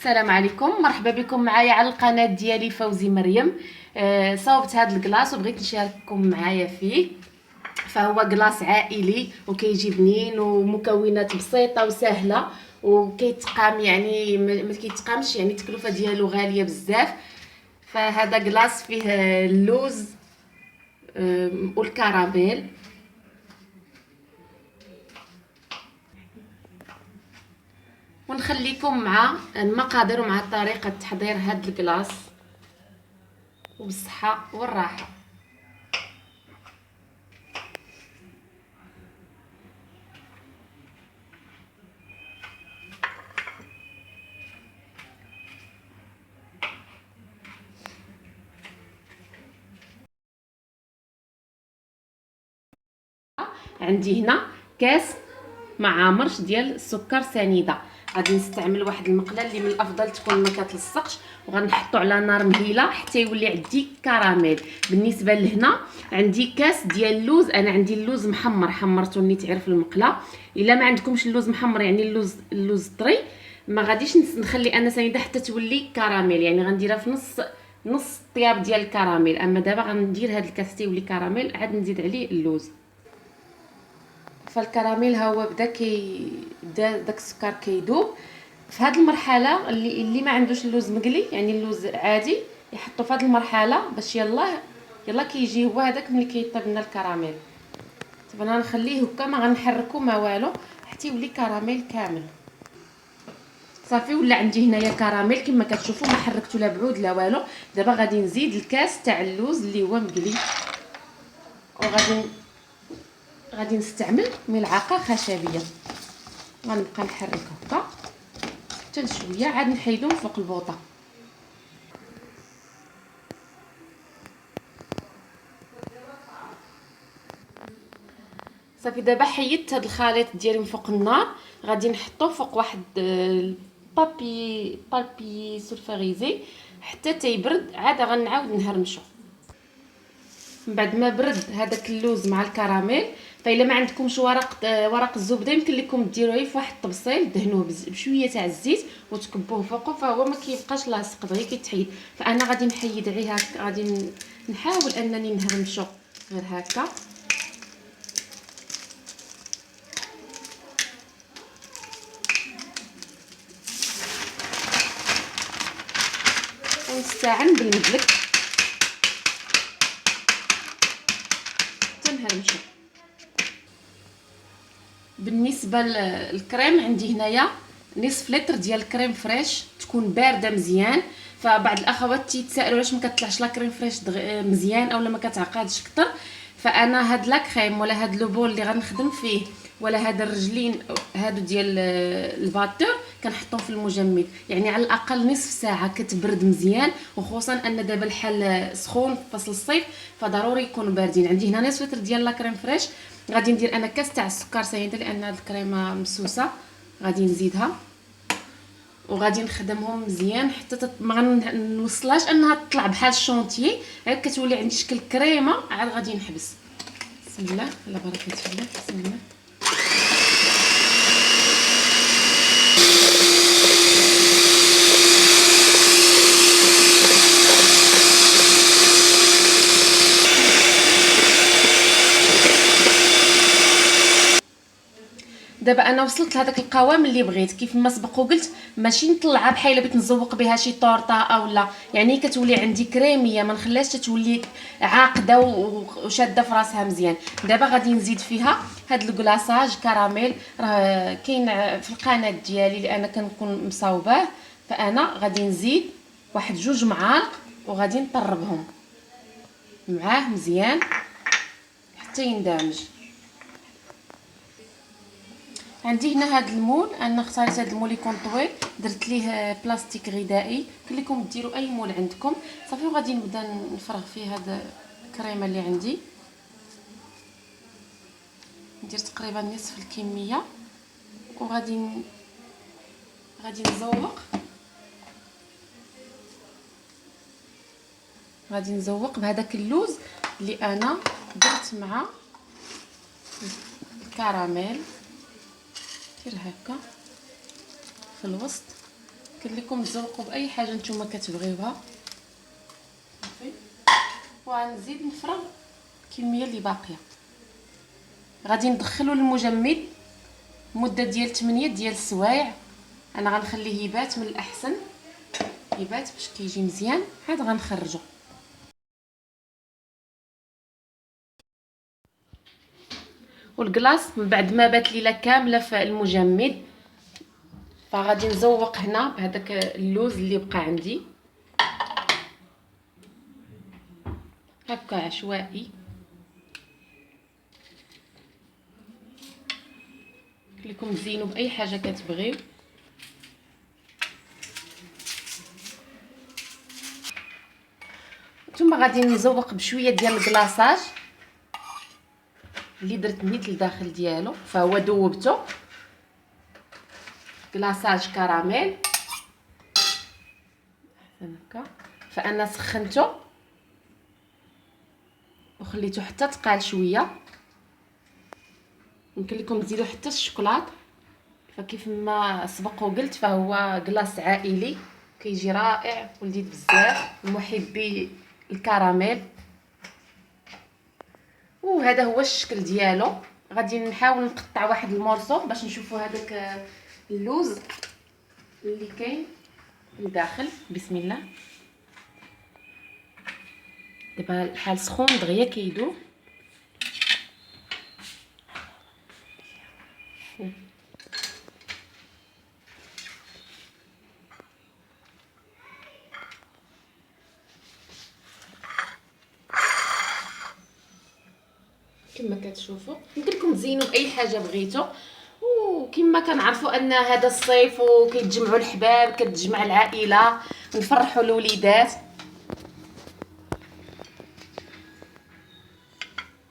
السلام عليكم، مرحبا بكم معايا على القناه ديالي فوزي مريم. صاوبت هذا الكلاص وبغيت نشارككم معايا فيه. فهو كلاص عائلي وكيجي بنين ومكونات بسيطه وسهله وكيتقام، يعني ما كيتقامش، يعني التكلفه ديالو غاليه بزاف. فهذا كلاص فيه اللوز والكراميل. ونخليكم مع المقادير ومع طريقه تحضير هذا الكلاص وبالصحه والراحه. عندي هنا كاس معامرش ديال السكر سنيده. غادي نستعمل واحد المقله اللي من الافضل تكون ما كتلصقش، وغنحطو على نار مهيله حتى يولي عندي كراميل. بالنسبه لهنا عندي كاس ديال اللوز، انا عندي اللوز محمر حمرته نيت في المقله. الا ما عندكمش اللوز محمر، يعني اللوز طري، ما غاديش نخلي انا سنيده حتى تولي كراميل، يعني غنديرها في نص طياب ديال الكراميل. اما دابا غندير هذا الكاس تيولي كراميل، عاد نزيد عليه اللوز. فالكراميل ها هو بدا داك السكر كيذوب. في هذه المرحله اللي ما عندوش اللوز مقلي، يعني اللوز عادي، يحطوا في هذه المرحله باش يلا كيجي هو هذاك ملي كيطيب لنا الكراميل. طيب انا غنخليه هكا، ما غنحركو ما والو حتى يولي كراميل كامل. صافي ولا عندي هنايا كراميل كما كتشوفوا، ما حركتو لا بعود لا والو. دابا غادي نزيد الكاس تاع اللوز اللي هو مقلي، غادي نستعمل ملعقه خشبيه. غنبقى نحرك هكا حتى شويه، عاد نحيدهم فوق البوطه. صافي دابا حيدت هذا الخليط ديالي من فوق النار، غادي نحطوه فوق واحد بابي سولفاريزي حتى تيبرد، عاد غنعاود نهرمشو. من بعد ما برد هذاك اللوز مع الكراميل، فإلا ما عندكمش ورق الزبده، يمكن لكم ديروه في واحد الطبسيل، دهنوه بشويه تاع الزيت وتكبوه فوقه، فهو ما كيبقاش لاصق دغيا كيتحيد. فانا غادي نحيد غير هكا، غادي نحاول انني نهرمشو غير هكا. ونستعن بالمدلك تنهرمشو. بالنسبه للكريم، عندي هنايا نصف لتر ديال الكريم فريش، تكون بارده مزيان. فبعض الاخوات تيتسائلوا علاش ما كتطلعش لا كريم فريش مزيان اولا ما كتعقدش كتر. فانا هاد لا كريم ولا هاد لو بول اللي غنخدم فيه ولا هاد الرجلين هادو ديال الباتور كنحطهم في المجمد، يعني على الاقل نصف ساعه كتبرد مزيان، وخصوصا ان دابا الحال سخون في فصل الصيف، فضروري يكونوا باردين. عندي هنا نصف لتر ديال لا كريم فريش. غادي ندير انا كاس تاع السكر سنيده لان هاد الكريمه مسوسه، غادي نزيدها وغادي نخدمهم مزيان حتى ما غنوصلاش انها تطلع بحال الشونتيي، غير كتولي عندي شكل كريمه. عاد غادي نحبس. بسم الله على بركه الله. بسم الله. دابا انا وصلت لهذاك القوام اللي بغيت، كيف ما سبق وقلت، ماشي نطلعها بحال بغيت نزوق بها شي طورطه اولا، يعني كتولي عندي كريميه، ما نخليهاش تتولي عاقده وشاده في راسها مزيان. دابا غادي نزيد فيها هاد الكلاصاج كراميل، راه كاين في القناه ديالي اللي انا كنكون مصاوباه. فانا غادي نزيد واحد 2 معالق وغادي نطربهم معاه مزيان حتى يندمج. عندي هنا هذا المول، انا اختاريت هذا المول يكون طويل، درت ليه بلاستيك غذائي، يمكن لكم ديروا اي مول عندكم. صافي وغادي نبدا نفرغ فيه هذا الكريمه اللي عندي. ندير تقريبا نصف الكميه وغادي نزوق بهذاك اللوز اللي انا درت مع الكراميل. دير هكا في الوسط يمكن لكم تزوقوا باي حاجه نتوما كتبغيوها صافي. وغنزيد نفرغ الكميه اللي باقيه. غادي ندخلو المجمد مده ديال 8 ديال السوايع. انا غنخليه يبات من الاحسن، يبات باش كيجي مزيان. عاد غنخرجو. والكلاص من بعد ما بات ليله كامله في المجمد، فغادي نزوق هنا بهذاك اللوز اللي بقى عندي هكا عشوائي. لكم تزينوا باي حاجه كتبغيو. ثم غادي نزوق بشويه ديال الكلاصاج اللي درت نيت لداخل ديالو، فهو ذوبته كلاصاج كراميل هكا. فانا سخنته وخليته حتى تقال شويه. يمكن لكم تزيدوا حتى الشوكولاط. فكيف ما سبق وقلت فهو كلاص عائلي كيجي رائع ولذيذ بزاف محبي الكراميل. وهذا هو الشكل ديالو. غادي نحاول نقطع واحد المورصو باش نشوفوا هذاك اللوز اللي كاين لداخل. بسم الله. دابا الحال سخون دغيا كيدوب. كما كتشوفوا يمكن لكم تزينوا باي حاجه بغيتو. وكما كنعرفوا ان هذا الصيف وكيتجمعوا الحباب، كتجمع العائله، نفرحوا الوليدات،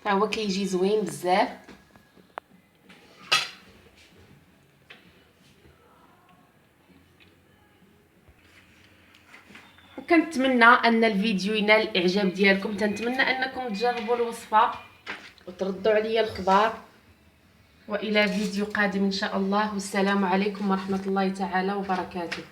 فهو كيجي زوين بزاف. وكنتمنى ان الفيديو ينال الاعجاب ديالكم. تنتمنى انكم تجربوا الوصفه وتردوا عليا الخبار. والى فيديو قادم ان شاء الله. والسلام عليكم ورحمه الله تعالى وبركاته.